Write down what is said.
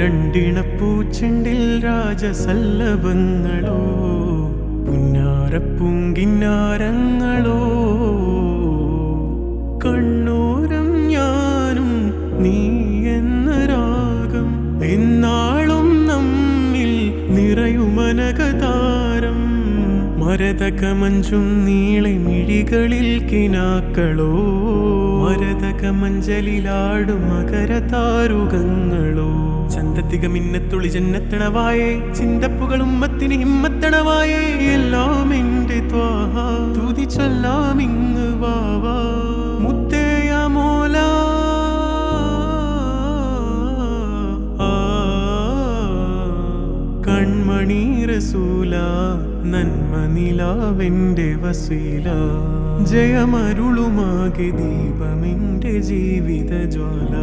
രണ്ടിണപ്പൂച്ചെണ്ടിൽ രാജസല്ലഭങ്ങളോ പുന്നാരപ്പൂങ്കിന്നാരങ്ങളോ കണ്ണൂരം ഞാനും നീ എന്ന രാഗം എന്നാളും നമ്മിൽ നിറയുമനകതാരം മരതകമഞ്ചും നീളെ മിഴികളിൽ കിനാക്കളോ മരതകമഞ്ചലിലാടും മകരതാരുകങ്ങളോ ചന്തത്തിക മിന്നത്തുളി ജന്നത്തണവായേ ചിന്തപ്പുകളും മത്തിന് ഹിമ്മത്തണവായേ എല്ലാം എന്റെ ത്വാഹ തുതി ചൊല്ലാമിങ് വാവാ മുത്തേയ മോല കൺമണി റസൂല നന്മ നിലാവെന്റെ വസീല ജയമരുളുമാകെ ദീപമെന്റെ ജീവിത ജ്വാല